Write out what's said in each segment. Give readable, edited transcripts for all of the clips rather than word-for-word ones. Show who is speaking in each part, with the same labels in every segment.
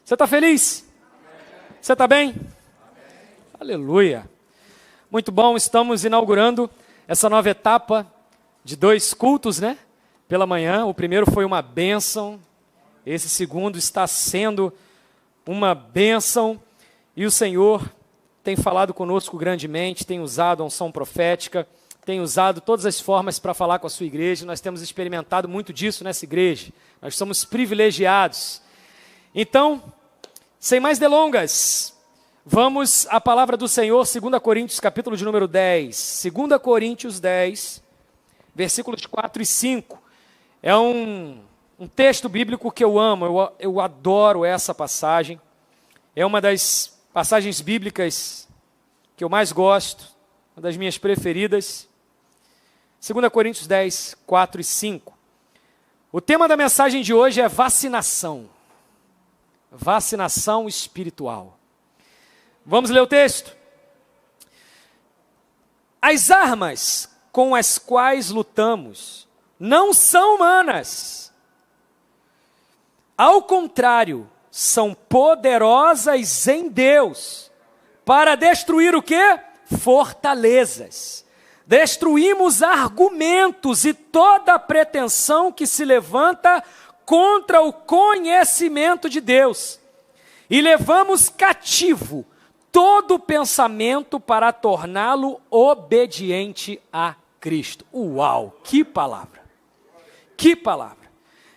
Speaker 1: Você está feliz? Você está bem? Aleluia. Muito bom, estamos inaugurando essa nova etapa de 2 cultos, né? Pela manhã, o primeiro foi uma bênção, esse segundo está sendo uma bênção, e o Senhor tem falado conosco grandemente, tem usado a unção profética, tem usado todas as formas para falar com a sua igreja. Nós temos experimentado muito disso nessa igreja, nós somos privilegiados. Então, sem mais delongas, vamos à palavra do Senhor, 2 Coríntios, capítulo de número 10. 2 Coríntios 10, versículos 4 e 5. É um texto bíblico que eu amo, eu adoro essa passagem. É uma das passagens bíblicas que eu mais gosto, uma das minhas preferidas. 2 Coríntios 10, 4 e 5. O tema da mensagem de hoje é vacinação. Vacinação espiritual. Vamos ler o texto? As armas com as quais lutamos não são humanas. Ao contrário, são poderosas em Deus para destruir o quê? Fortalezas. Destruímos argumentos e toda pretensão que se levanta contra o conhecimento de Deus. E levamos cativo todo pensamento para torná-lo obediente a Cristo. Uau, que palavra! Que palavra!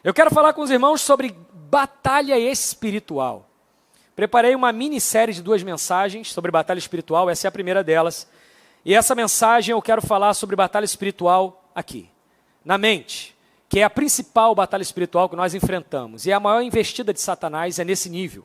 Speaker 1: Eu quero falar com os irmãos sobre batalha espiritual. Preparei uma minissérie de 2 mensagens sobre batalha espiritual, essa é a primeira delas. E essa mensagem eu quero falar sobre batalha espiritual aqui, na mente, que é a principal batalha espiritual que nós enfrentamos. E a maior investida de Satanás é nesse nível.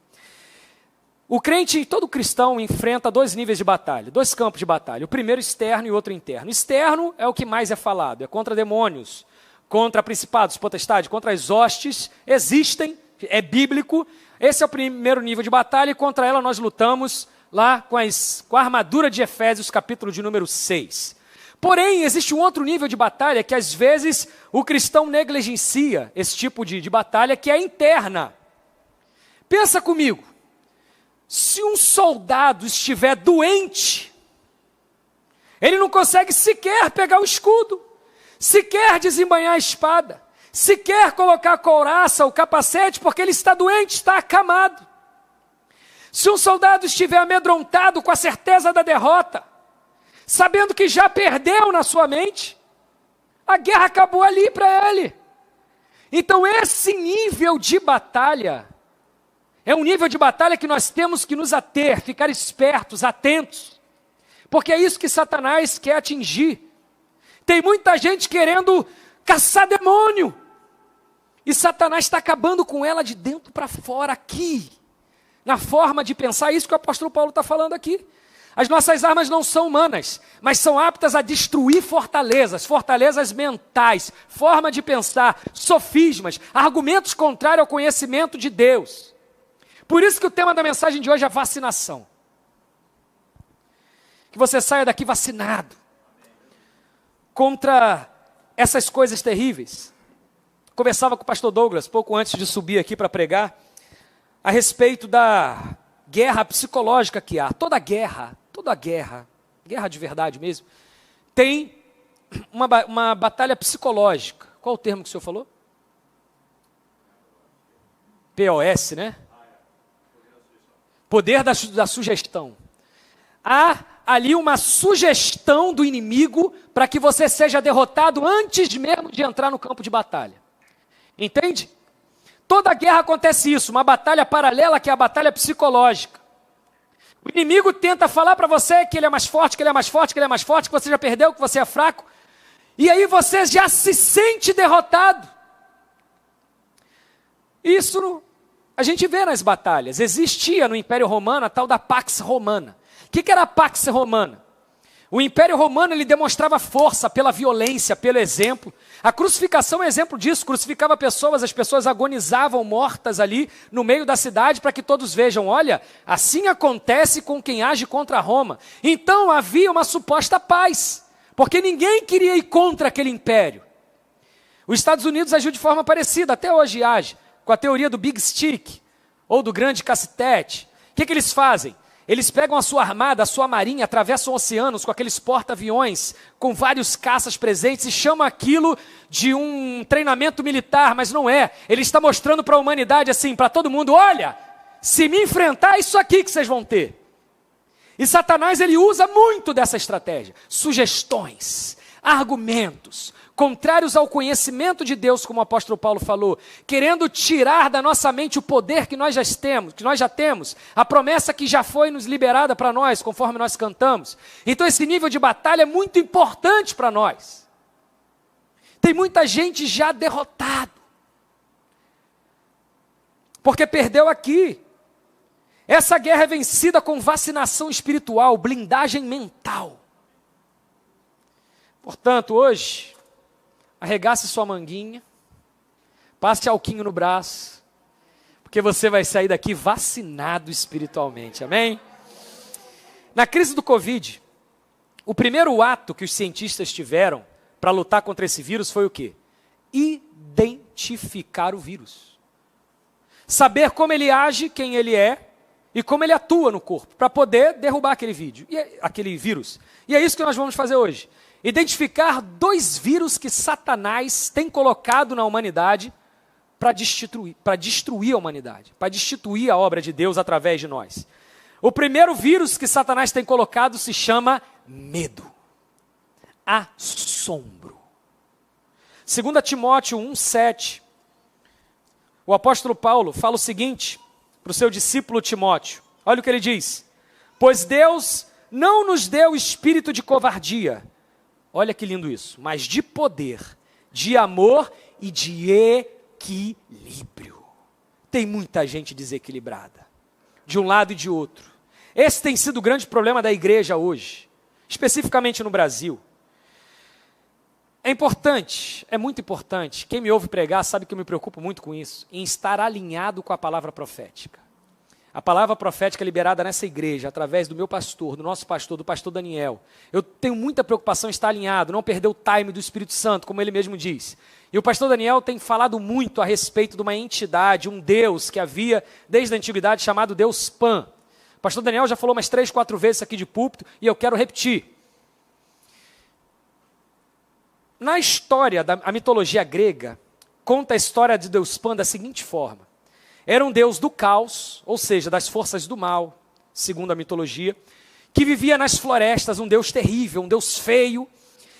Speaker 1: O crente, todo cristão, enfrenta 2 níveis de batalha, 2 campos de batalha. O primeiro externo e o outro interno. Externo é o que mais é falado, é contra demônios, contra principados, potestades, contra as hostes, existem, é bíblico. Esse é o primeiro nível de batalha e contra ela nós lutamos lá com a armadura de Efésios, capítulo de número 6. Porém, existe um outro nível de batalha que às vezes o cristão negligencia esse tipo de batalha, que é interna. Pensa comigo, se um soldado estiver doente, ele não consegue sequer pegar o escudo, sequer desembainhar a espada, sequer colocar a couraça, o capacete, porque ele está doente, está acamado. Se um soldado estiver amedrontado com a certeza da derrota, sabendo que já perdeu na sua mente, a guerra acabou ali para ele. Então esse nível de batalha é um nível de batalha que nós temos que nos ater, ficar espertos, atentos, porque é isso que Satanás quer atingir. Tem muita gente querendo caçar demônio, e Satanás está acabando com ela de dentro para fora aqui, na forma de pensar. Isso que o apóstolo Paulo está falando aqui. As nossas armas não são humanas, mas são aptas a destruir fortalezas, fortalezas mentais, forma de pensar, sofismas, argumentos contrários ao conhecimento de Deus. Por isso que o tema da mensagem de hoje é vacinação. Que você saia daqui vacinado contra essas coisas terríveis. Conversava com o pastor Douglas, pouco antes de subir aqui para pregar, a respeito da guerra psicológica que há. Toda guerra de verdade mesmo, tem uma batalha psicológica. Qual o termo que o senhor falou? POS, né? Poder da sugestão. Há ali uma sugestão do inimigo para que você seja derrotado antes mesmo de entrar no campo de batalha. Entende? Toda guerra acontece isso, uma batalha paralela que é a batalha psicológica. O inimigo tenta falar para você que ele é mais forte, que ele é mais forte, que ele é mais forte, que você já perdeu, que você é fraco. E aí você já se sente derrotado. Isso a gente vê nas batalhas. Existia no Império Romano a tal da Pax Romana. O que era a Pax Romana? O Império Romano ele demonstrava força pela violência, pelo exemplo. A crucificação é exemplo disso. Crucificava pessoas, as pessoas agonizavam mortas ali no meio da cidade para que todos vejam, olha, assim acontece com quem age contra Roma. Então havia uma suposta paz, porque ninguém queria ir contra aquele império. Os Estados Unidos agiu de forma parecida, até hoje age, com a teoria do Big Stick. ou do grande cacetete, o que eles fazem? Eles pegam a sua armada, a sua marinha, atravessam oceanos com aqueles porta-aviões, com vários caças presentes, e chamam aquilo de um treinamento militar, mas não é. Ele está mostrando para a humanidade assim, para todo mundo, olha, se me enfrentar, é isso aqui que vocês vão ter. E Satanás, ele usa muito dessa estratégia. Sugestões, argumentos, contrários ao conhecimento de Deus, como o apóstolo Paulo falou, querendo tirar da nossa mente o poder que nós já temos, a promessa que já foi nos liberada para nós, conforme nós cantamos. Então esse nível de batalha é muito importante para nós. Tem muita gente já derrotado, porque perdeu aqui. Essa guerra é vencida com vacinação espiritual, blindagem mental. Portanto, hoje, arregace sua manguinha, passe alquinho no braço, porque você vai sair daqui vacinado espiritualmente, amém? Na crise do Covid, o primeiro ato que os cientistas tiveram para lutar contra esse vírus foi o quê? Identificar o vírus. Saber como ele age, quem ele é, e como ele atua no corpo, para poder derrubar aquele vírus. E é isso que nós vamos fazer hoje. Identificar 2 vírus que Satanás tem colocado na humanidade para destruir a humanidade, para destituir a obra de Deus através de nós. O primeiro vírus que Satanás tem colocado se chama medo, assombro. 2 Timóteo 1,7, o apóstolo Paulo fala o seguinte para o seu discípulo Timóteo. Olha o que ele diz. Pois Deus não nos deu espírito de covardia. Olha que lindo isso. Mas de poder, de amor e de equilíbrio. Tem muita gente desequilibrada, de um lado e de outro. Esse tem sido o grande problema da igreja hoje, especificamente no Brasil. É importante, é muito importante, quem me ouve pregar sabe que eu me preocupo muito com isso, em estar alinhado com a palavra profética. A palavra profética liberada nessa igreja, através do meu pastor, do nosso pastor, do pastor Daniel. Eu tenho muita preocupação em estar alinhado, não perder o time do Espírito Santo, como ele mesmo diz. E o pastor Daniel tem falado muito a respeito de uma entidade, um Deus que havia desde a antiguidade chamado Deus Pan. O pastor Daniel já falou umas 3, 4 vezes aqui de púlpito e eu quero repetir. Na história da mitologia grega, conta a história de Deus Pan da seguinte forma. Era um deus do caos, ou seja, das forças do mal, segundo a mitologia, que vivia nas florestas, um deus terrível, um deus feio,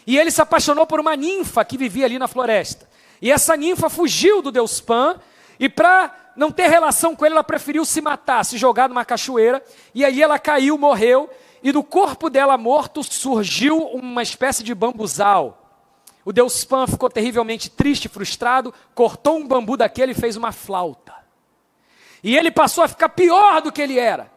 Speaker 1: e ele se apaixonou por uma ninfa que vivia ali na floresta. E essa ninfa fugiu do deus Pan, e para não ter relação com ele, ela preferiu se matar, se jogar numa cachoeira, e aí ela caiu, morreu, e do corpo dela morto surgiu uma espécie de bambuzal. O deus Pan ficou terrivelmente triste, frustrado, cortou um bambu daquele e fez uma flauta. E ele passou a ficar pior do que ele era.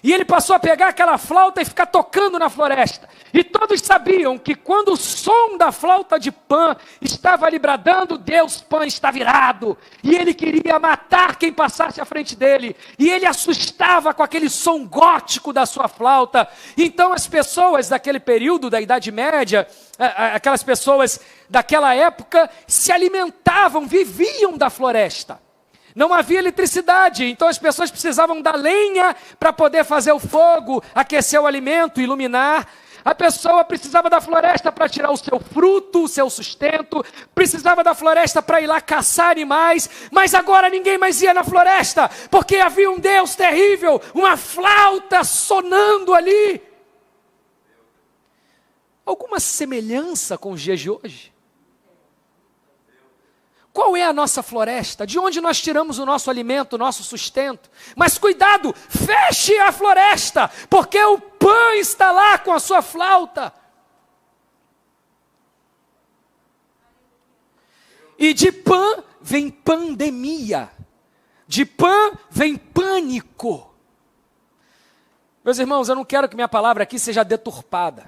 Speaker 1: E ele passou a pegar aquela flauta e ficar tocando na floresta. E todos sabiam que quando o som da flauta de Pan estava ali bradando, Deus Pan está virado. E ele queria matar quem passasse à frente dele. E ele assustava com aquele som gótico da sua flauta. Então as pessoas daquele período, da Idade Média, aquelas pessoas daquela época, se alimentavam, viviam da floresta. Não havia eletricidade, então as pessoas precisavam da lenha para poder fazer o fogo, aquecer o alimento, iluminar. A pessoa precisava da floresta para tirar o seu fruto, o seu sustento, precisava da floresta para ir lá caçar animais, mas agora ninguém mais ia na floresta, porque havia um Deus terrível, uma flauta sonando ali. Alguma semelhança com os dias de hoje? Qual é a nossa floresta? De onde nós tiramos o nosso alimento, o nosso sustento? Mas cuidado, feche a floresta, porque o Pan está lá com a sua flauta. E de Pan vem pandemia. De Pan vem pânico. Meus irmãos, eu não quero que minha palavra aqui seja deturpada.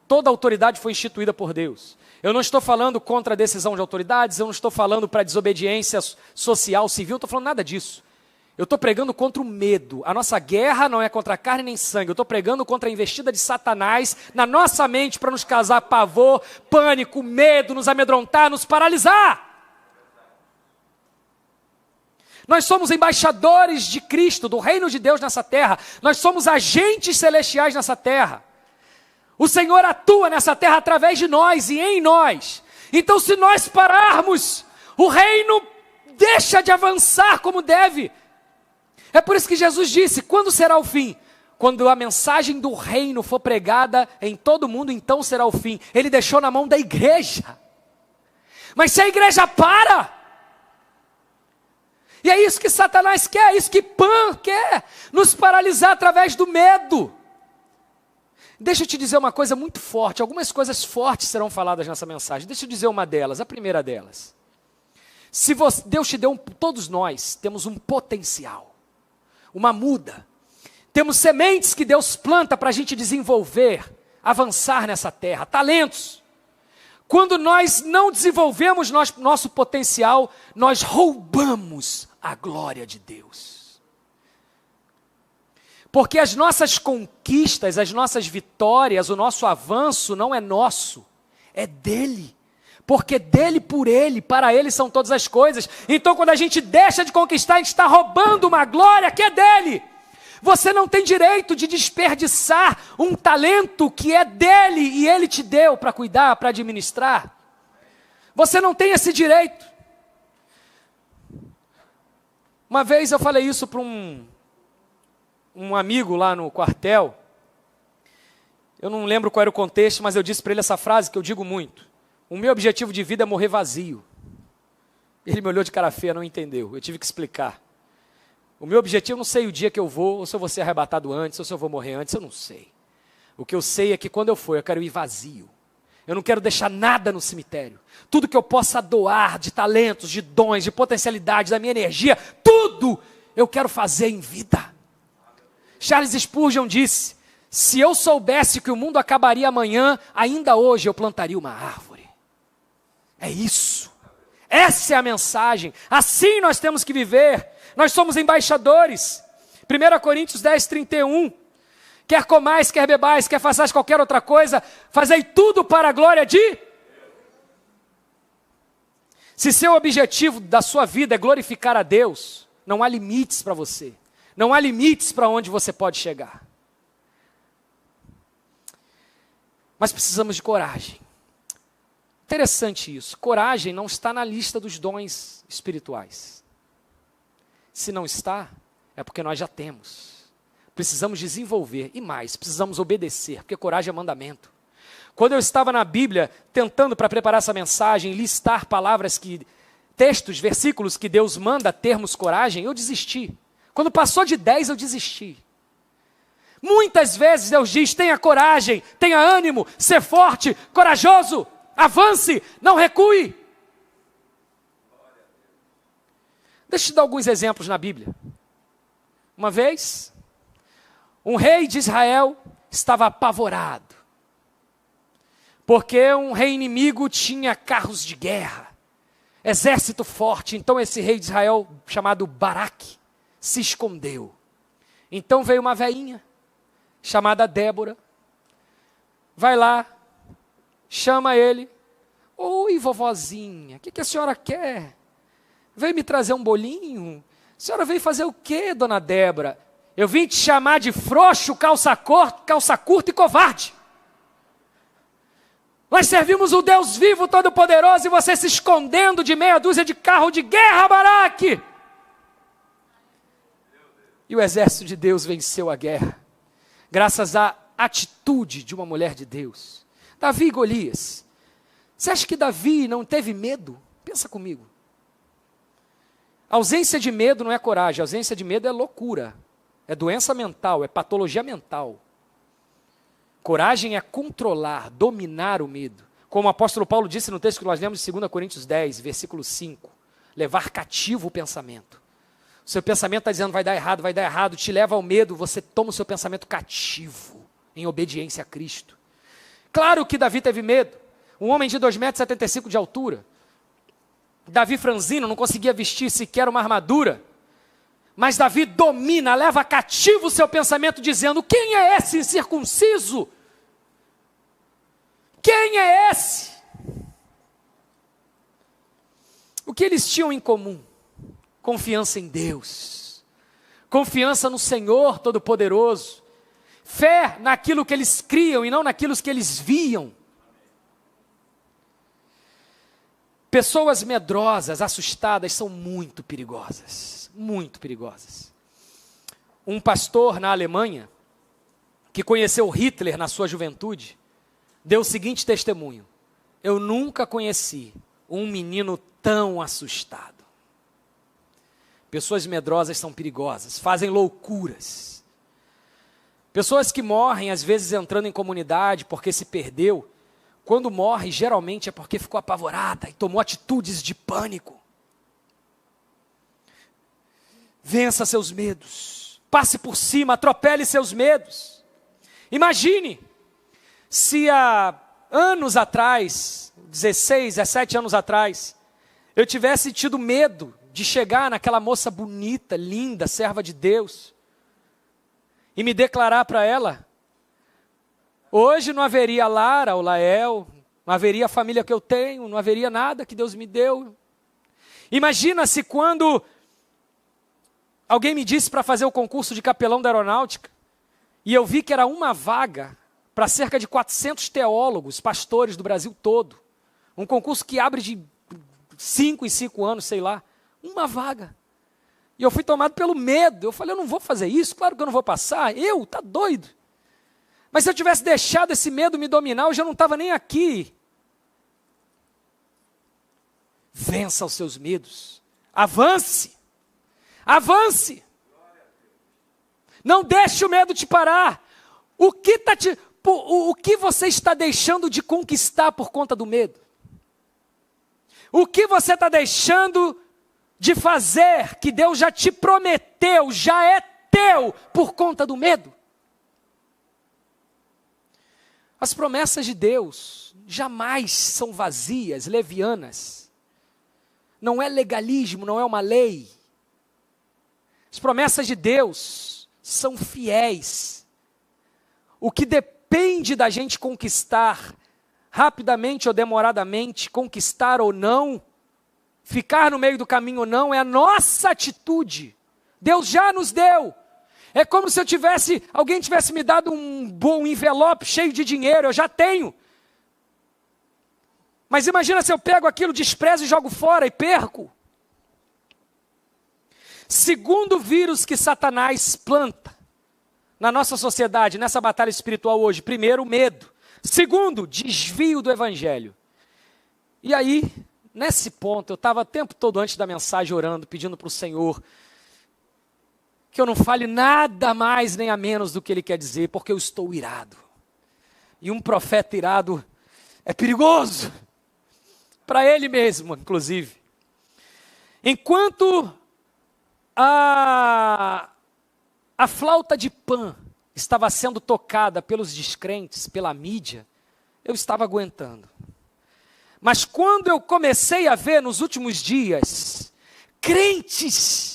Speaker 1: Toda autoridade foi instituída por Deus. Eu não estou falando contra a decisão de autoridades, eu não estou falando para desobediência social, civil, não estou falando nada disso. Eu estou pregando contra o medo. A nossa guerra não é contra carne nem sangue. Eu estou pregando contra a investida de Satanás na nossa mente para nos causar pavor, pânico, medo, nos amedrontar, nos paralisar. Nós somos embaixadores de Cristo, do reino de Deus nessa terra. Nós somos agentes celestiais nessa terra. O Senhor atua nessa terra através de nós e em nós. Então, se nós pararmos, o reino deixa de avançar como deve. É por isso que Jesus disse: quando será o fim? Quando a mensagem do reino for pregada em todo o mundo, então será o fim. Ele deixou na mão da igreja. Mas se a igreja para, e é isso que Satanás quer, é isso que Pan quer, nos paralisar através do medo. Deixa eu te dizer uma coisa muito forte, algumas coisas fortes serão faladas nessa mensagem. Deixa eu dizer uma delas, a primeira delas. Se Deus te deu, todos nós temos um potencial, uma muda. Temos sementes que Deus planta para a gente desenvolver, avançar nessa terra, talentos. Quando nós não desenvolvemos nosso potencial, nós roubamos a glória de Deus. Porque as nossas conquistas, as nossas vitórias, o nosso avanço não é nosso, é dele. Porque dele, por ele, para ele são todas as coisas. Então quando a gente deixa de conquistar, a gente está roubando uma glória que é dele. Você não tem direito de desperdiçar um talento que é dele e ele te deu para cuidar, para administrar. Você não tem esse direito. Uma vez eu falei isso para um amigo lá no quartel. Eu não lembro qual era o contexto, mas eu disse para ele essa frase que eu digo muito. O meu objetivo de vida é morrer vazio. Ele me olhou de cara feia, não entendeu. Eu tive que explicar. O meu objetivo, eu não sei o dia que eu vou, ou se eu vou ser arrebatado antes, ou se eu vou morrer antes, eu não sei. O que eu sei é que quando eu for, eu quero ir vazio. Eu não quero deixar nada no cemitério. Tudo que eu possa doar de talentos, de dons, de potencialidades, da minha energia, tudo eu quero fazer em vida. Charles Spurgeon disse: se eu soubesse que o mundo acabaria amanhã, ainda hoje eu plantaria uma árvore. É isso. Essa é a mensagem. Assim nós temos que viver. Nós somos embaixadores. 1 Coríntios 10, 31. Quer comais, quer bebais, quer façais qualquer outra coisa, fazei tudo para a glória de... Se seu objetivo da sua vida é glorificar a Deus, não há limites para você. Não há limites para onde você pode chegar. Mas precisamos de coragem. Interessante isso. Coragem não está na lista dos dons espirituais. Se não está, é porque nós já temos. Precisamos desenvolver e mais, precisamos obedecer, porque coragem é mandamento. Quando eu estava na Bíblia, tentando para preparar essa mensagem, listar palavras textos, versículos que Deus manda termos coragem, eu desisti. Quando passou de 10, eu desisti. Muitas vezes Deus diz: tenha coragem, tenha ânimo, ser forte, corajoso, avance, não recue. Deixa eu te dar alguns exemplos na Bíblia. Uma vez, um rei de Israel estava apavorado, porque um rei inimigo tinha carros de guerra, exército forte. Então esse rei de Israel, chamado Baraque, se escondeu. Então veio uma velhinha, chamada Débora, vai lá, chama ele: oi, vovozinha, o que a senhora quer? Veio me trazer um bolinho? A senhora veio fazer o quê, dona Débora? Eu vim te chamar de frouxo, calça curta e covarde. Nós servimos o Deus vivo, todo-poderoso, e você se escondendo de meia dúzia de carro de guerra, Baraque. E o exército de Deus venceu a guerra, graças à atitude de uma mulher de Deus. Davi e Golias. Você acha que Davi não teve medo? Pensa comigo. A ausência de medo não é coragem, a ausência de medo é loucura, é doença mental, é patologia mental. Coragem é controlar, dominar o medo. Como o apóstolo Paulo disse no texto que nós lemos de 2 Coríntios 10, versículo 5, levar cativo o pensamento. O seu pensamento está dizendo vai dar errado, te leva ao medo, você toma o seu pensamento cativo, em obediência a Cristo. Claro que Davi teve medo, um homem de 2,75 metros de altura, Davi franzino, não conseguia vestir sequer uma armadura, mas Davi domina, leva cativo o seu pensamento, dizendo: quem é esse incircunciso? Quem é esse? O que eles tinham em comum? Confiança em Deus, confiança no Senhor Todo-Poderoso, fé naquilo que eles criam e não naquilo que eles viam. Pessoas medrosas, assustadas, são muito perigosas, muito perigosas. Um pastor na Alemanha, que conheceu Hitler na sua juventude, deu o seguinte testemunho: eu nunca conheci um menino tão assustado. Pessoas medrosas são perigosas, fazem loucuras. Pessoas que morrem, às vezes entrando em comunidade porque se perdeu, quando morre, geralmente é porque ficou apavorada e tomou atitudes de pânico. Vença seus medos, passe por cima, atropele seus medos. Imagine se há anos atrás, 16, 17 anos atrás, eu tivesse tido medo de chegar naquela moça bonita, linda, serva de Deus, e me declarar para ela. Hoje não haveria Lara ou Lael, não haveria a família que eu tenho, não haveria nada que Deus me deu. Imagina se quando alguém me disse para fazer o concurso de capelão da aeronáutica, e eu vi que era uma vaga para cerca de 400 teólogos, pastores do Brasil todo. Um concurso que abre de 5 em 5 anos, sei lá. Uma vaga. E eu fui tomado pelo medo. Eu falei, eu não vou fazer isso, claro que eu não vou passar. Tá doido. Mas se eu tivesse deixado esse medo me dominar, eu já não estava nem aqui. Vença os seus medos. Avance. Avance. Não deixe o medo te parar. O que você está deixando de conquistar por conta do medo? O que você está deixando de fazer que Deus já te prometeu, já é teu por conta do medo? As promessas de Deus jamais são vazias, levianas. Não é legalismo, não é uma lei. As promessas de Deus são fiéis. O que depende da gente conquistar, rapidamente ou demoradamente, conquistar ou não, ficar no meio do caminho ou não, é a nossa atitude. Deus já nos deu. É como se alguém tivesse me dado um bom envelope cheio de dinheiro, eu já tenho. Mas imagina se eu pego aquilo, desprezo e jogo fora e perco. Segundo vírus que Satanás planta na nossa sociedade, nessa batalha espiritual hoje: primeiro, o medo. Segundo, desvio do evangelho. E aí, nesse ponto, eu estava o tempo todo antes da mensagem orando, pedindo para o Senhor que eu não fale nada mais nem a menos do que Ele quer dizer, porque eu estou irado. E um profeta irado é perigoso, para ele mesmo, inclusive. Enquanto a flauta de Pan estava sendo tocada pelos descrentes, pela mídia, eu estava aguentando. Mas quando eu comecei a ver nos últimos dias, crentes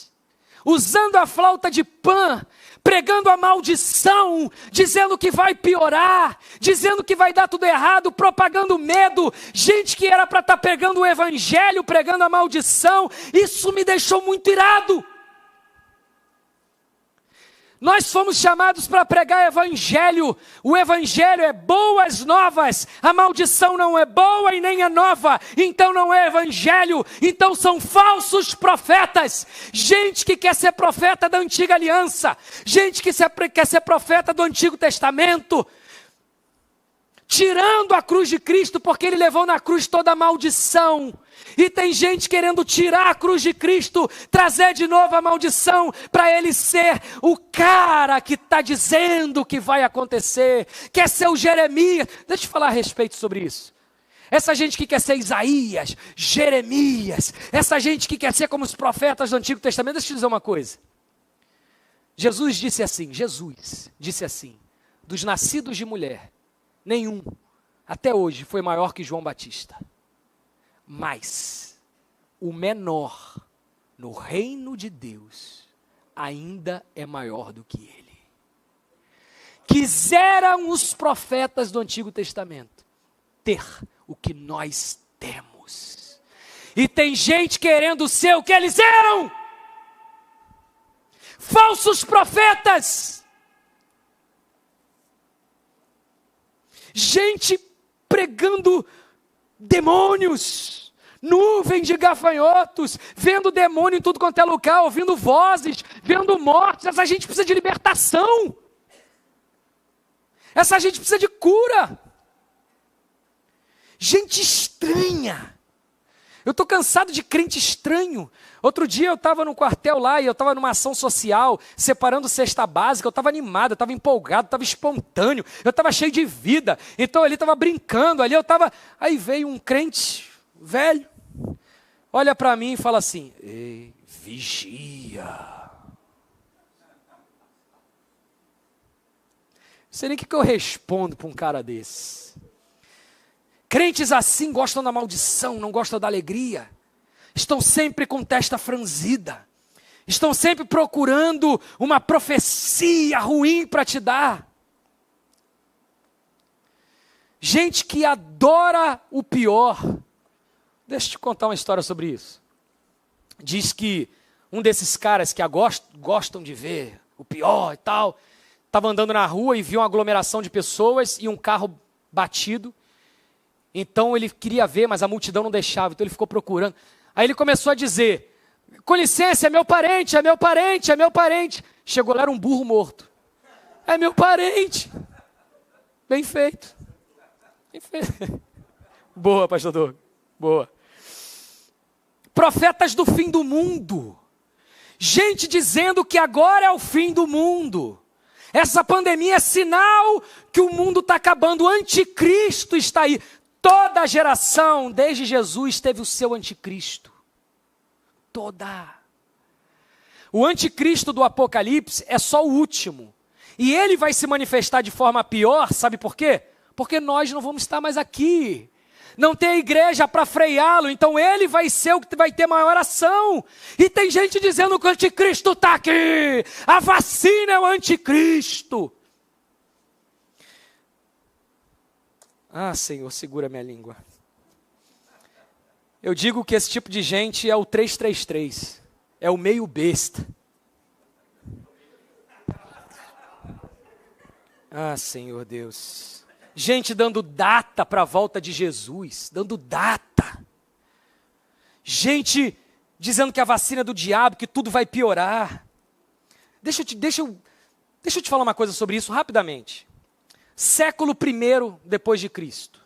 Speaker 1: usando a flauta de Pan, pregando a maldição, dizendo que vai piorar, dizendo que vai dar tudo errado, propagando medo, gente que era para estar pregando o evangelho, pregando a maldição, isso me deixou muito irado. Nós fomos chamados para pregar evangelho. O evangelho é boas novas. A maldição não é boa e nem é nova. Então não é evangelho. Então são falsos profetas. Gente que quer ser profeta da antiga aliança. Gente que quer ser profeta do Antigo Testamento. Tirando a cruz de Cristo, porque Ele levou na cruz toda a maldição. E tem gente querendo tirar a cruz de Cristo, trazer de novo a maldição, para Ele ser o cara que está dizendo que vai acontecer. Quer ser o Jeremias. Deixa eu falar a respeito sobre isso. Essa gente que quer ser Isaías, Jeremias, essa gente que quer ser como os profetas do Antigo Testamento. Deixa eu te dizer uma coisa. Jesus disse assim, dos nascidos de mulher, nenhum, até hoje, foi maior que João Batista. Mas o menor no reino de Deus ainda é maior do que ele. Quiseram os profetas do Antigo Testamento ter o que nós temos. E tem gente querendo ser o que eles eram. falsos profetas, gente pregando demônios, nuvem de gafanhotos, vendo demônio em tudo quanto é lugar, ouvindo vozes, vendo mortes. Essa gente precisa de libertação, essa gente precisa de cura. Gente estranha. Eu estou cansado de crente estranho. Outro dia eu estava no quartel lá e eu estava numa ação social, separando cesta básica, eu estava animado, eu estava empolgado, eu estava espontâneo, eu estava cheio de vida. Então ali estava brincando, ali eu estava... Aí veio um crente velho, olha para mim e fala assim: ei, vigia. Não sei nem o que eu respondo para um cara desse. Crentes assim gostam da maldição, não gostam da alegria. Estão sempre com testa franzida. Estão sempre procurando uma profecia ruim para te dar. Gente que adora o pior. Deixa eu te contar uma história sobre isso. Diz que um desses caras que gostam de ver o pior e tal, estava andando na rua e viu uma aglomeração de pessoas e um carro batido. Então ele queria ver, mas a multidão não deixava, então ele ficou procurando. Aí ele começou a dizer: com licença, é meu parente, é meu parente, é meu parente. Chegou lá, era um burro morto. É meu parente. Bem feito. Bem feito. Boa, pastor Doug. Boa. Profetas do fim do mundo. Gente dizendo que agora é o fim do mundo. Essa pandemia é sinal que o mundo está acabando. O anticristo está aí. Toda geração, desde Jesus, teve o seu anticristo. Toda. O anticristo do Apocalipse é só o último. E ele vai se manifestar de forma pior, sabe por quê? Porque nós não vamos estar mais aqui. Não tem igreja para freá-lo, então ele vai ser o que vai ter maior ação. E tem gente dizendo que o anticristo está aqui. A vacina é o anticristo. Ah, Senhor, segura minha língua. Eu digo que esse tipo de gente é o 333. É o meio besta. Ah, Senhor Deus. Gente dando data para a volta de Jesus. Dando data. Gente dizendo que a vacina é do diabo, que tudo vai piorar. Deixa eu te falar uma coisa sobre isso rapidamente. Século I depois de Cristo.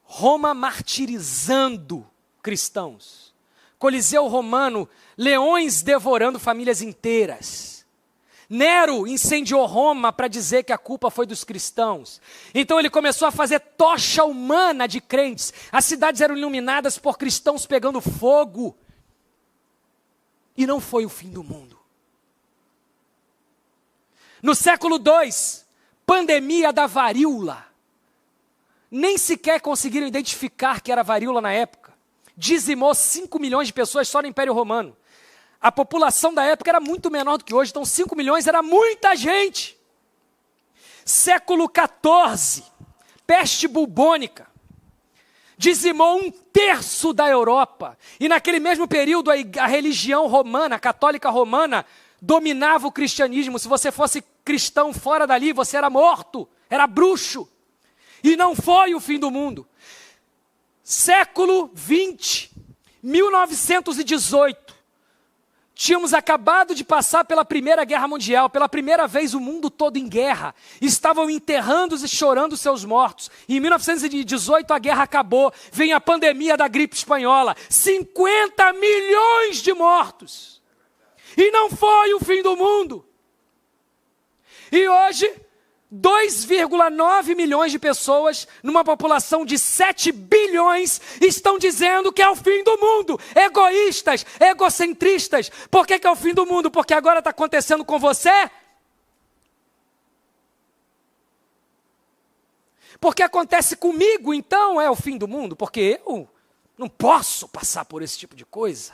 Speaker 1: Roma martirizando cristãos. Coliseu romano, leões devorando famílias inteiras. Nero incendiou Roma para dizer que a culpa foi dos cristãos. Então ele começou a fazer tocha humana de crentes. As cidades eram iluminadas por cristãos pegando fogo. E não foi o fim do mundo. No século II, pandemia da varíola. Nem sequer conseguiram identificar que era varíola na época. Dizimou 5 milhões de pessoas só no Império Romano. A população da época era muito menor do que hoje, então 5 milhões era muita gente. Século XIV, peste bubônica. Dizimou 1/3 da Europa. E naquele mesmo período a religião romana, a católica romana, dominava o cristianismo. Se você fosse cristão fora dali, você era morto, era bruxo. E não foi o fim do mundo. Século XX, 1918. Tínhamos acabado de passar pela Primeira Guerra Mundial. Pela primeira vez o mundo todo em guerra. Estavam enterrando e chorando seus mortos. E em 1918 a guerra acabou. Vem a pandemia da gripe espanhola. 50 milhões de mortos. E não foi o fim do mundo. E hoje, 2,9 milhões de pessoas, numa população de 7 bilhões, estão dizendo que é o fim do mundo. Egoístas, egocentristas. Por que é o fim do mundo? Porque agora está acontecendo com você? Porque acontece comigo, então é o fim do mundo? Porque eu não posso passar por esse tipo de coisa.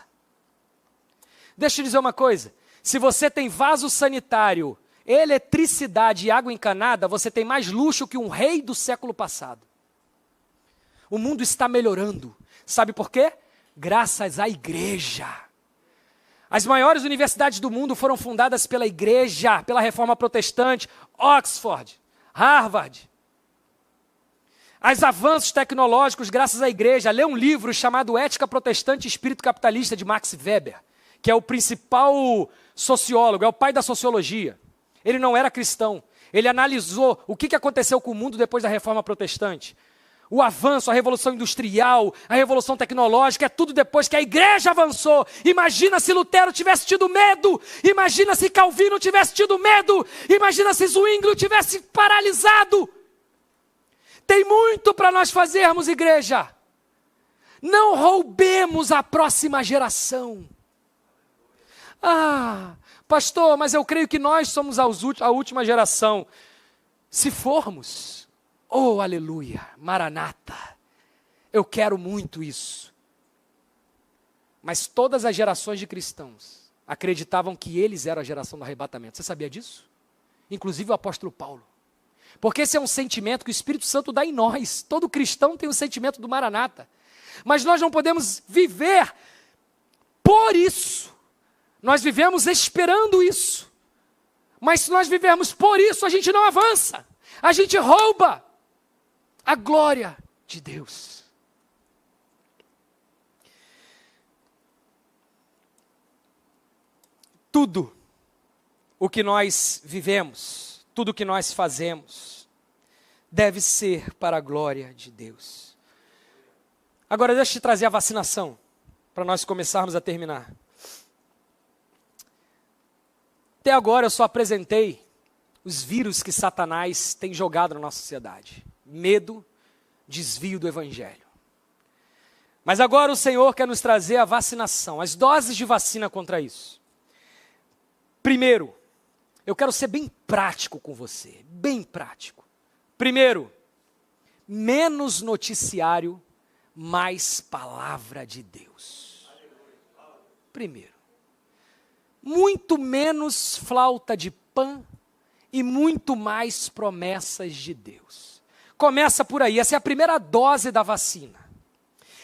Speaker 1: Deixa eu dizer uma coisa. Se você tem vaso sanitário, eletricidade e água encanada, você tem mais luxo que um rei do século passado. O mundo está melhorando. Sabe por quê? Graças à igreja. As maiores universidades do mundo foram fundadas pela igreja, pela reforma protestante, Oxford, Harvard. Os avanços tecnológicos graças à igreja. Lê um livro chamado Ética Protestante e Espírito Capitalista, de Max Weber, que é o principal sociólogo, é o pai da sociologia. Ele não era cristão. Ele analisou o que aconteceu com o mundo depois da reforma protestante. O avanço, a revolução industrial, a revolução tecnológica, é tudo depois que a igreja avançou. Imagina se Lutero tivesse tido medo. Imagina se Calvino tivesse tido medo. Imagina se Zwinglio tivesse paralisado. Tem muito para nós fazermos, igreja. Não roubemos a próxima geração. Ah, pastor, mas eu creio que nós somos a última geração. Se formos, oh, aleluia, Maranata, eu quero muito isso. Mas todas as gerações de cristãos acreditavam que eles eram a geração do arrebatamento. Você sabia disso? Inclusive o apóstolo Paulo. Porque esse é um sentimento que o Espírito Santo dá em nós. Todo cristão tem o sentimento do Maranata. Mas nós não podemos viver por isso. Nós vivemos esperando isso. Mas se nós vivermos por isso, a gente não avança. A gente rouba a glória de Deus. Tudo o que nós vivemos, tudo o que nós fazemos, deve ser para a glória de Deus. Agora deixa eu te trazer a vacinação, para nós começarmos a terminar. Até agora eu só apresentei os vírus que Satanás tem jogado na nossa sociedade. Medo, desvio do evangelho. Mas agora o Senhor quer nos trazer a vacinação, as doses de vacina contra isso. Primeiro, eu quero ser bem prático com você, bem prático. Primeiro, menos noticiário, mais palavra de Deus. Primeiro, muito menos flauta de Pan e muito mais promessas de Deus. Começa por aí, essa é a primeira dose da vacina.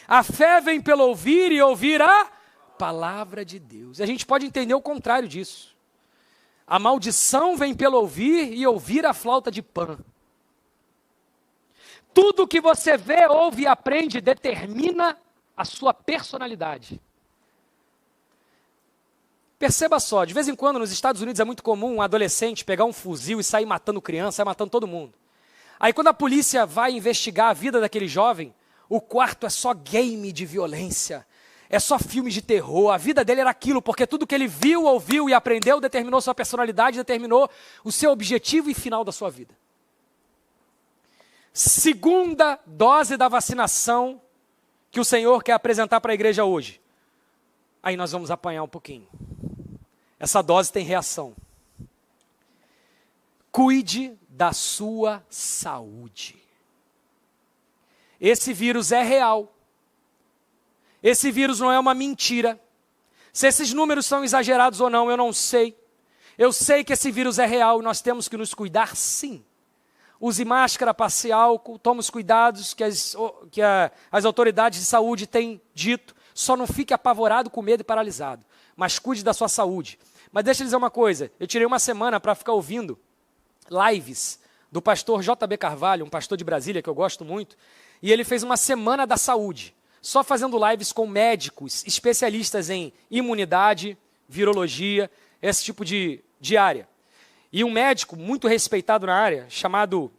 Speaker 1: A fé vem pelo ouvir e ouvir a palavra de Deus. A gente pode entender o contrário disso. A maldição vem pelo ouvir e ouvir a flauta de Pan. Tudo que você vê, ouve e aprende determina a sua personalidade. Perceba só, de vez em quando nos Estados Unidos é muito comum um adolescente pegar um fuzil e sair matando criança, sair matando todo mundo. Aí quando a polícia vai investigar a vida daquele jovem, o quarto é só game de violência. É só filme de terror, a vida dele era aquilo, porque tudo que ele viu, ouviu e aprendeu determinou sua personalidade, determinou o seu objetivo e final da sua vida. Segunda dose da vacinação que o Senhor quer apresentar para a igreja hoje. Aí nós vamos apanhar um pouquinho. Essa dose tem reação. Cuide da sua saúde. Esse vírus é real. Esse vírus não é uma mentira. Se esses números são exagerados ou não, eu não sei. Eu sei que esse vírus é real e nós temos que nos cuidar sim. Use máscara, passe álcool, tome os cuidados que as autoridades de saúde têm dito. Só não fique apavorado, com medo e paralisado. Mas cuide da sua saúde. Mas deixa eu dizer uma coisa. Eu tirei uma semana para ficar ouvindo lives do pastor J.B. Carvalho, um pastor de Brasília que eu gosto muito. E ele fez uma semana da saúde. Só fazendo lives com médicos, especialistas em imunidade, virologia, esse tipo de área. E um médico muito respeitado na área, chamado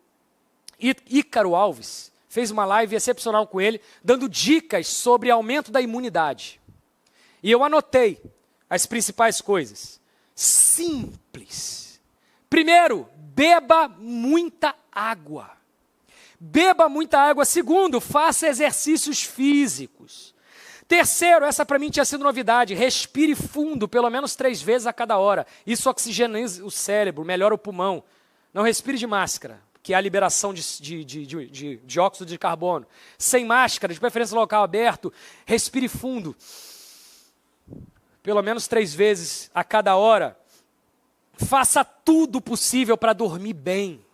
Speaker 1: Ícaro Alves, fez uma live excepcional com ele, dando dicas sobre aumento da imunidade. E eu anotei as principais coisas. Simples. Primeiro, beba muita água. Beba muita água. Segundo, faça exercícios físicos. Terceiro, essa para mim tinha sido novidade, respire fundo, pelo menos 3 vezes a cada hora. Isso oxigeniza o cérebro, melhora o pulmão. Não respire de máscara, que é a liberação de dióxido de carbono. Sem máscara, de preferência local aberto, respire fundo. Pelo menos 3 vezes a cada hora. Faça tudo possível para dormir bem.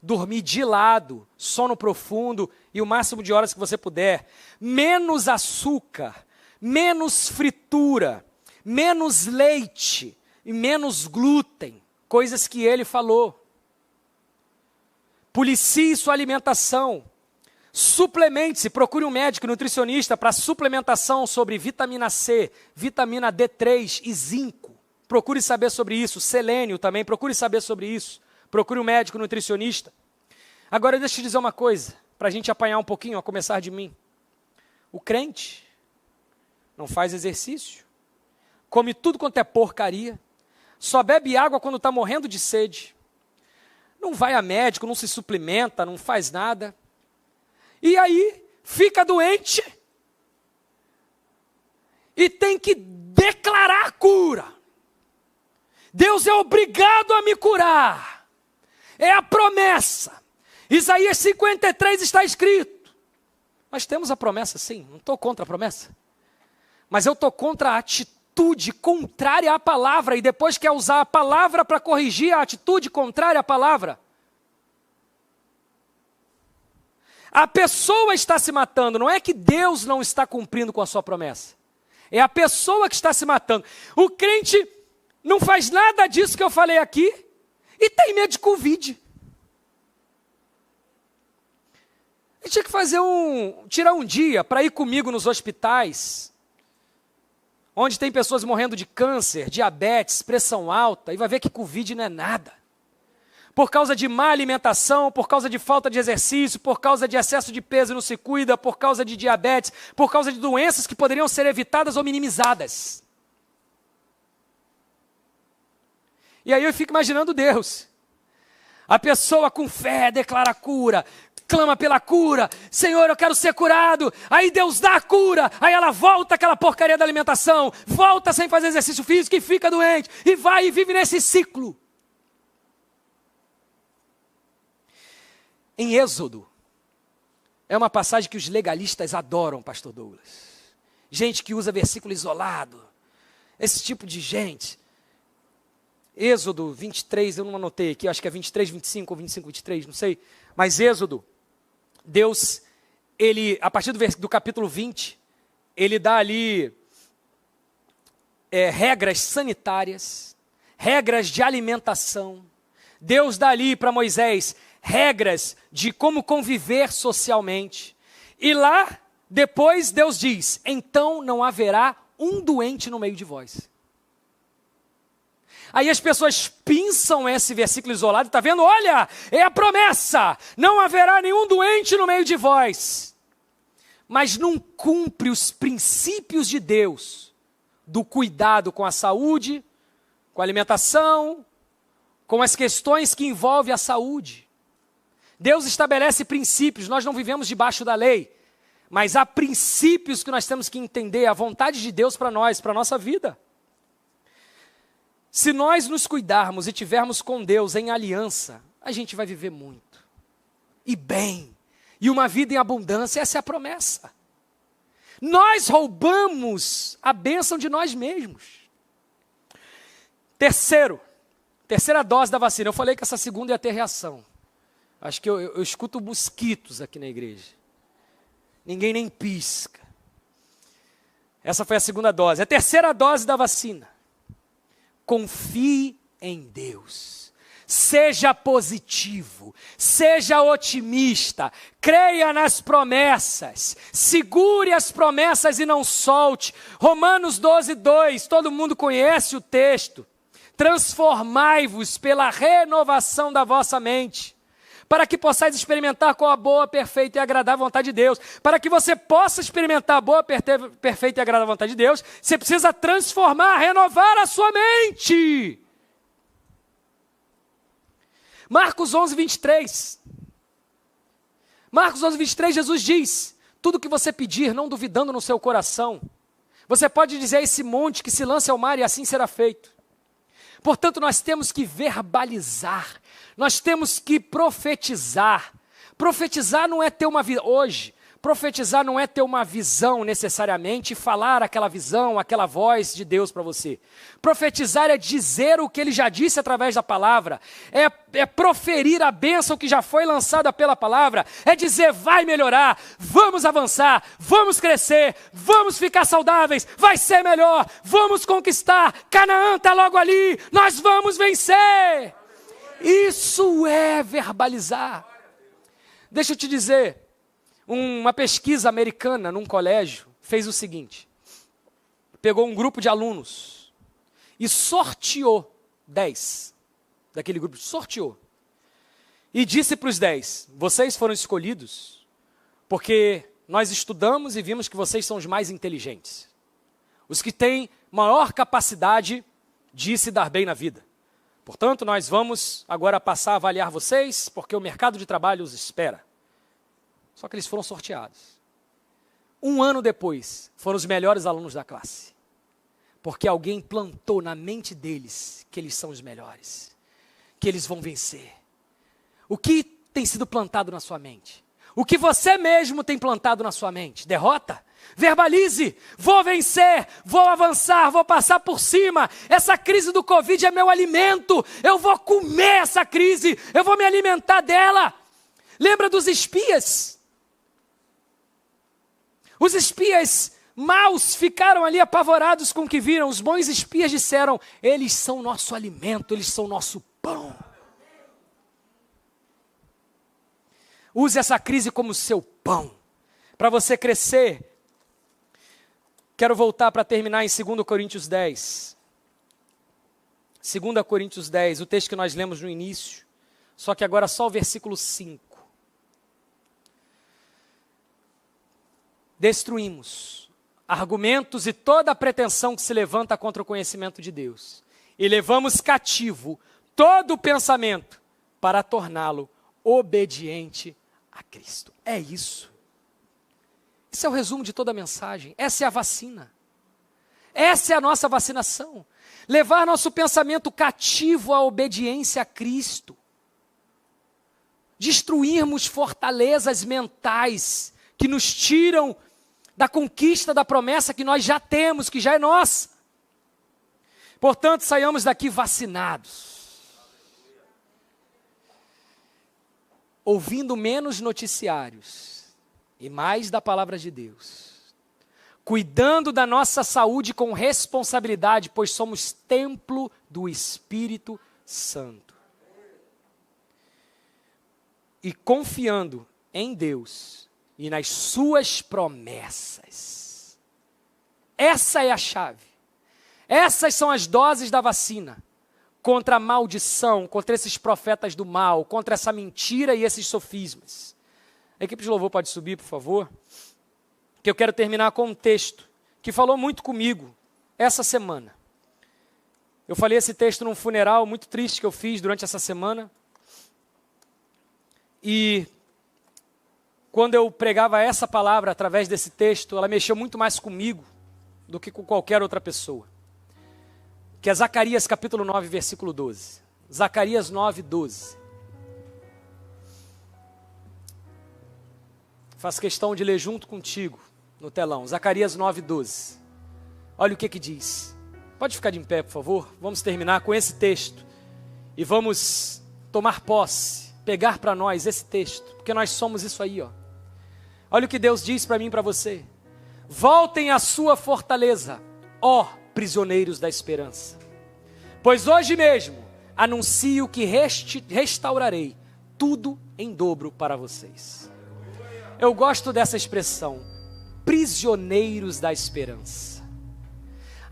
Speaker 1: Dormir de lado, sono profundo e o máximo de horas que você puder. Menos açúcar, menos fritura, menos leite e menos glúten, coisas que ele falou. Policie sua alimentação. Suplemente-se, procure um médico nutricionista para suplementação sobre vitamina C, vitamina D3 e zinco. Procure saber sobre isso. Selênio também, procure saber sobre isso. Procure um médico nutricionista. Agora deixa eu te dizer uma coisa, para a gente apanhar um pouquinho, a começar de mim. O crente não faz exercício, come tudo quanto é porcaria, só bebe água quando está morrendo de sede, não vai a médico, não se suplementa, não faz nada, e aí fica doente e tem que declarar a cura. Deus é obrigado a me curar, é a promessa. Isaías 53 está escrito. Nós temos a promessa, sim, não estou contra a promessa. Mas eu estou contra a atitude contrária à palavra, e depois quer usar a palavra para corrigir a atitude contrária à palavra. A pessoa está se matando, não é que Deus não está cumprindo com a sua promessa. É a pessoa que está se matando. O crente não faz nada disso que eu falei aqui e tem medo de Covid. Ele tinha que tirar um dia para ir comigo nos hospitais, onde tem pessoas morrendo de câncer, diabetes, pressão alta, e vai ver que Covid não é nada. Por causa de má alimentação, por causa de falta de exercício, por causa de excesso de peso e não se cuida, por causa de diabetes, por causa de doenças que poderiam ser evitadas ou minimizadas. E aí eu fico imaginando Deus. A pessoa com fé declara a cura, clama pela cura, Senhor, eu quero ser curado, aí Deus dá a cura, aí ela volta aquela porcaria da alimentação, volta sem fazer exercício físico e fica doente, e vai e vive nesse ciclo. Em Êxodo, é uma passagem que os legalistas adoram, pastor Douglas. Gente que usa versículo isolado, esse tipo de gente. Êxodo 23, eu não anotei aqui, acho que é 23, 25 ou 25, 23, não sei, mas Êxodo, Deus, a partir do capítulo 20, ele dá ali regras sanitárias, regras de alimentação. Deus dá ali para Moisés regras de como conviver socialmente. E lá, depois, Deus diz, então não haverá um doente no meio de vós. Aí as pessoas pinçam esse versículo isolado, está vendo? Olha, é a promessa, não haverá nenhum doente no meio de vós. Mas não cumpre os princípios de Deus, do cuidado com a saúde, com a alimentação, com as questões que envolvem a saúde. Deus estabelece princípios, nós não vivemos debaixo da lei, mas há princípios que nós temos que entender, a vontade de Deus para nós, para a nossa vida. Se nós nos cuidarmos e tivermos com Deus em aliança, a gente vai viver muito, e bem, e uma vida em abundância, essa é a promessa. Nós roubamos a bênção de nós mesmos. Terceira dose da vacina, eu falei que essa segunda ia ter reação. Acho que eu escuto mosquitos aqui na igreja. Ninguém nem pisca. Essa foi a segunda dose. A terceira dose da vacina. Confie em Deus. Seja positivo. Seja otimista. Creia nas promessas. Segure as promessas e não solte. Romanos 12:2. Todo mundo conhece o texto. Transformai-vos pela renovação da vossa mente, para que possais experimentar qual a boa, perfeita e agradável vontade de Deus. Para que você possa experimentar a boa, perfeita e agradável vontade de Deus, você precisa transformar, renovar a sua mente. Marcos 11:23. Marcos 11:23, Jesus diz, tudo que você pedir, não duvidando no seu coração, você pode dizer a esse monte que se lance ao mar e assim será feito. Portanto, nós temos que verbalizar, nós temos que profetizar. Profetizar não é ter uma vida hoje. Profetizar não é ter uma visão necessariamente e falar aquela visão, aquela voz de Deus para você. Profetizar é dizer o que Ele já disse através da palavra. É proferir a bênção que já foi lançada pela palavra. É dizer, vai melhorar, vamos avançar, vamos crescer, vamos ficar saudáveis, vai ser melhor, vamos conquistar, Canaã está logo ali, nós vamos vencer. Isso é verbalizar. Deixa eu te dizer, uma pesquisa americana num colégio fez o seguinte: pegou um grupo de alunos e sorteou 10 daquele grupo, sorteou. E disse para os 10, vocês foram escolhidos porque nós estudamos e vimos que vocês são os mais inteligentes. Os que têm maior capacidade de se dar bem na vida. Portanto, nós vamos agora passar a avaliar vocês, porque o mercado de trabalho os espera. Só que eles foram sorteados. Um ano depois, foram os melhores alunos da classe. Porque alguém plantou na mente deles que eles são os melhores. Que eles vão vencer. O que tem sido plantado na sua mente? O que você mesmo tem plantado na sua mente? Derrota? Verbalize, vou vencer, vou avançar, vou passar por cima. Essa crise do Covid é meu alimento. Eu vou comer essa crise, eu vou me alimentar dela. Lembra dos espias? Os espias maus ficaram ali apavorados com o que viram. Os bons espias disseram, eles são nosso alimento, eles são nosso pão. Use essa crise como seu pão, para você crescer. Quero voltar para terminar em 2 Coríntios 10. 2 Coríntios 10, o texto que nós lemos no início, só que agora só o versículo 5. Destruímos argumentos e toda a pretensão que se levanta contra o conhecimento de Deus. E levamos cativo todo o pensamento para torná-lo obediente a Cristo. É isso. Esse é o resumo de toda a mensagem. Essa é a vacina. Essa é a nossa vacinação. Levar nosso pensamento cativo à obediência a Cristo. Destruirmos fortalezas mentais que nos tiram da conquista da promessa que nós já temos, que já é nossa. Portanto, saiamos daqui vacinados. Ouvindo menos noticiários e mais da palavra de Deus. Cuidando da nossa saúde com responsabilidade, pois somos templo do Espírito Santo. E confiando em Deus e nas suas promessas. Essa é a chave. Essas são as doses da vacina contra a maldição, contra esses profetas do mal, contra essa mentira e esses sofismas. A equipe de louvor pode subir, por favor? Que eu quero terminar com um texto que falou muito comigo essa semana. Eu falei esse texto num funeral muito triste que eu fiz durante essa semana. E quando eu pregava essa palavra através desse texto, ela mexeu muito mais comigo do que com qualquer outra pessoa. Que é Zacarias capítulo 9, versículo 12. Zacarias 9, 12. Faço questão de ler junto contigo no telão. Zacarias 9, 12. Olha o que diz. Pode ficar de pé, por favor? Vamos terminar com esse texto. E vamos tomar posse, pegar para nós esse texto. Porque nós somos isso aí, ó. Olha o que Deus diz para mim e para você. Voltem à sua fortaleza, ó prisioneiros da esperança. Pois hoje mesmo anuncio que restaurarei tudo em dobro para vocês. Eu gosto dessa expressão, prisioneiros da esperança.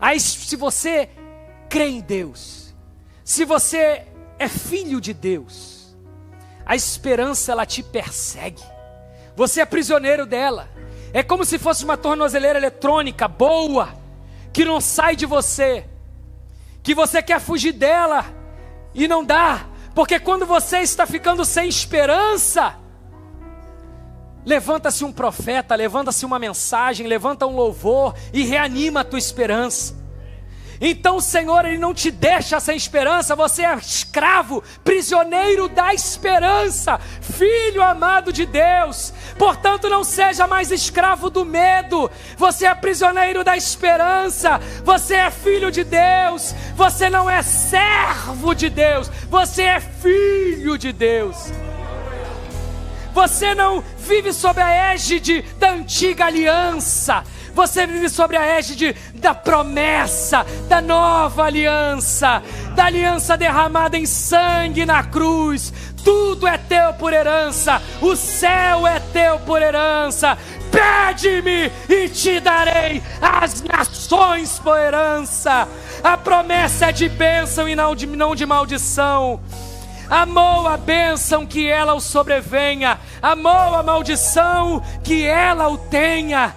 Speaker 1: Aí, se você crê em Deus, se você é filho de Deus, a esperança ela te persegue. Você é prisioneiro dela. É como se fosse uma tornozeleira eletrônica boa, que não sai de você, que você quer fugir dela e não dá, porque quando você está ficando sem esperança, levanta-se um profeta, levanta-se uma mensagem, levanta um louvor e reanima a tua esperança. Então o Senhor, Ele não te deixa sem esperança. Você é escravo, prisioneiro da esperança, filho amado de Deus. Portanto, não seja mais escravo do medo. Você é prisioneiro da esperança. Você é filho de Deus. Você não é servo de Deus. Você é filho de Deus. Você não vive sob a égide da antiga aliança. Você vive sobre a égide da promessa, da nova aliança, da aliança derramada em sangue na cruz. Tudo é teu por herança, o céu é teu por herança. Pede-me e te darei as nações por herança. A promessa é de bênção e não de maldição. Amou a bênção que ela o sobrevenha, amou a maldição que ela o tenha.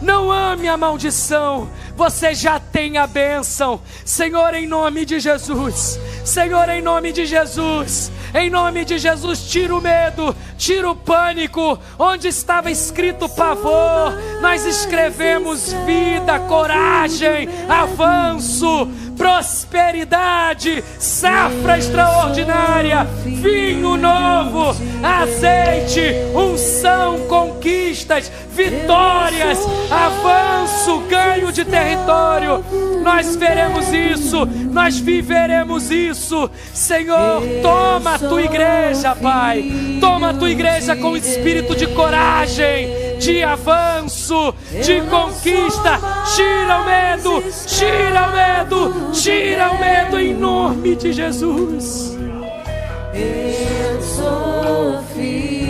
Speaker 1: Não ame a maldição, você já tem a bênção. Senhor, em nome de Jesus, Senhor, em nome de Jesus, em nome de Jesus, tira o medo, tira o pânico. Onde estava escrito pavor, nós escrevemos vida, coragem, avanço, prosperidade, safra extraordinária, vinho novo, azeite, unção, conquistas, vitórias, avanço, ganho de território. Nós veremos isso, nós viveremos isso. Senhor, toma a tua igreja, Pai. Toma a tua igreja com espírito de coragem, de avanço, de conquista. Tira o medo, tira o medo, tira o medo em nome de Jesus.
Speaker 2: Eu sou filho.